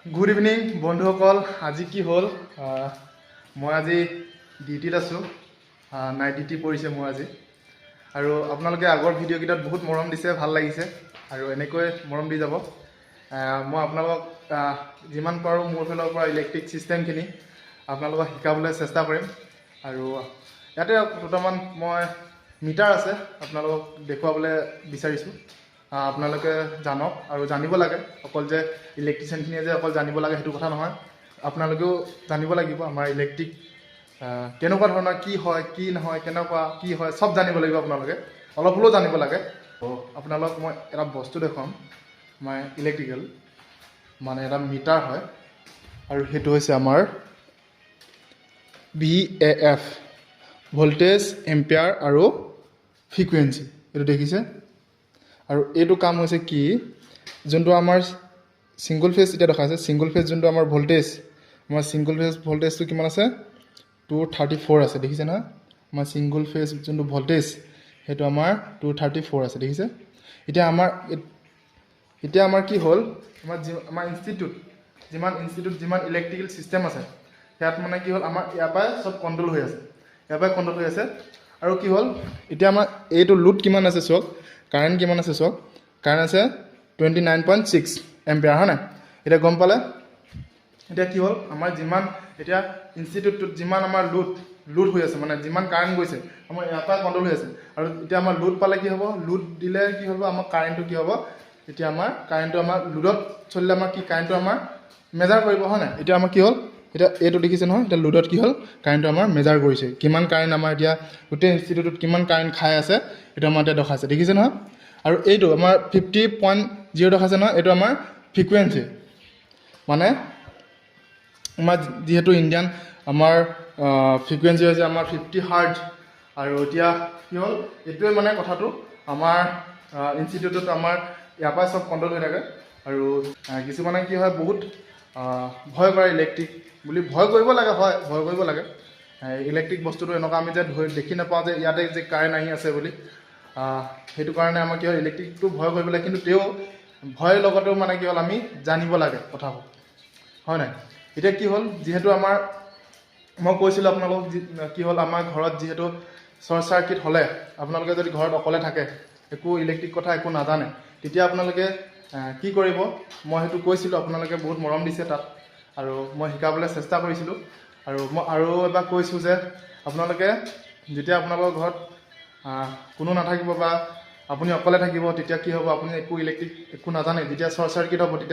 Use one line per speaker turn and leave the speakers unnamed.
Good evening বন্ধুসকল। আজি কি হ'ল, মই আজি ডিউটিত আছোঁ। নাইট ডিউটি পৰিছে মোৰ আজি। আৰু আপোনালোকে আগৰ ভিডিঅ'কেইটাত বহুত মৰম দিছে, ভাল লাগিছে আৰু এনেকৈ মৰম দি যাব। মই আপোনালোকক যিমান পাৰোঁ মোৰ ফালৰ পৰা ইলেক্ট্ৰিক ছিষ্টেমখিনি আপোনালোকক শিকাবলৈ চেষ্টা কৰিম। আৰু ইয়াতে দুটামান মই মিটাৰ আছে আপোনালোকক দেখুৱাবলৈ বিচাৰিছোঁ। আপোনালোকে জানক আৰু জানিব লাগে। অকল যে ইলেক্ট্ৰিচিয়ানখিনিয়ে যে অকল জানিব লাগে সেইটো কথা নহয়, আপোনালোকেও জানিব লাগিব আমাৰ ইলেক্ট্ৰিক কেনেকুৱা ধৰণৰ, কি হয় কি নহয়, কেনেকুৱা কি হয় চব জানিব লাগিব। আপোনালোকে অলপ হ'লেও জানিব লাগে। আপোনালোকক মই এটা বস্তু দেখুৱাম, আমাৰ ইলেক্ট্ৰিকেল মানে এটা মিটাৰ হয় আৰু সেইটো হৈছে আমাৰ VAF, ভল্টেজ, এম্পিয়াৰ আৰু ফ্ৰিকুৱেঞ্চি। এইটো দেখিছে? আৰু এইটো কাম হৈছে কি, যোনটো আমাৰ ছিংগল ফেজ এতিয়া দেখাইছে, ছিংগল ফেজ যোনটো আমাৰ ভল্টেজ, আমাৰ ছিংগল ফেজ ভল্টেজটো কিমান আছে, 234 আছে। দেখিছে নহয়? আমাৰ ছিংগল ফেজ যোনটো ভল্টেজ সেইটো আমাৰ 234 আছে। দেখিছে? এতিয়া আমাৰ কি হ'ল, আমাৰ ইনষ্টিটিউট যিমান ইলেক্ট্ৰিকেল ছিষ্টেম আছে ইয়াত মানে কি হ'ল, আমাৰ ইয়াৰ পৰাই চব কণ্ট্ৰল হৈ আছে। আৰু কি হ'ল, এতিয়া আমাৰ এইটো লোড কিমান আছে চাওক, কাৰেণ্ট কিমান আছে চাওক, কাৰেণ্ট আছে 29.6 এম্পিয়াৰ, হয় নাই? এতিয়া গম পালে? এতিয়া কি হ'ল, আমাৰ যিমান এতিয়া ইনষ্টিটিউটটোত যিমান আমাৰ লোড হৈ আছে, মানে যিমান কাৰেণ্ট গৈছে আমাৰ ইয়াৰ পৰা কণ্ট্ৰল হৈ আছে। আৰু এতিয়া আমাৰ লোড পালে কি হ'ব, লোড দিলে কি হ'ব, আমাৰ কাৰেণ্টটো কি হ'ব, এতিয়া আমাৰ কাৰেণ্টটো আমাৰ লোডত চলিলে আমাৰ কি কাৰেণ্টটো আমাৰ মেজাৰ কৰিব, হয় নাই? এতিয়া আমাৰ কি হ'ল, এতিয়া এইটো দেখিছে নহয়, এতিয়া লোডত কি হ'ল, কাৰেণ্টটো আমাৰ মেজাৰ কৰিছে, কিমান কাৰেণ্ট আমাৰ এতিয়া গোটেই ইনষ্টিটিউটত কিমান কাৰেণ্ট খাই আছে এইটো আমাৰ এতিয়া দেখাইছে। দেখিছে নহয়? আৰু এইটো আমাৰ 50.0 দেখাইছে নহয়, এইটো আমাৰ ফ্ৰিকুৱেঞ্চি। মানে আমাৰ যিহেতু ইণ্ডিয়ান আমাৰ ফ্ৰিকুৱেঞ্চি হৈছে আমাৰ 50 হাৰ্টজ। আৰু এতিয়া কি হ'ল, এইটোৱে মানে কথাটো আমাৰ ইনষ্টিটিউটত আমাৰ ইয়াৰ পৰাই চব কণ্ট্ৰল হৈ থাকে। আৰু কিছুমানে কি হয়, বহুত ভয় কৰে ইলেক্ট্ৰিক বুলি। ভয় কৰিব লাগে, হয়, ভয় কৰিব লাগে। ইলেক্ট্ৰিক বস্তুটো এনেকুৱা আমি যে দেখি নাপাওঁ যে ইয়াতে যে কাৰেণ্ট আহি আছে বুলি। সেইটো কাৰণে আমাৰ কি হয়, ইলেক্ট্ৰিকটো ভয় কৰিব লাগে। কিন্তু তেওঁ ভয়ৰ লগতেও মানে কি হ'ল, আমি জানিব লাগে কথাবোৰ, হয় নাই? এতিয়া কি হ'ল, যিহেতু আমাৰ মই কৈছিলোঁ আপোনালোকক কি হ'ল, আমাৰ ঘৰত যিহেতু শ্বৰ্ট চাৰ্কিট হ'লে, আপোনালোকে যদি ঘৰত অকলে থাকে, একো ইলেক্ট্ৰিক কথা একো নাজানে, তেতিয়া আপোনালোকে কি কৰিব, মই সেইটো কৈছিলোঁ। আপোনালোকে বহুত মৰম দিছে তাত আৰু মই শিকাবলৈ চেষ্টা কৰিছিলোঁ। আৰু মই আৰু এবাৰ কৈছোঁ যে আপোনালোকে যেতিয়া আপোনালোকৰ ঘৰত কোনো নাথাকিব বা আপুনি অকলে থাকিব, তেতিয়া কি হ'ব, আপুনি একো ইলেক্ট্ৰিক একো নাজানে, যেতিয়া শ্বৰ্ট চাৰ্কিট হ'ব তেতিয়া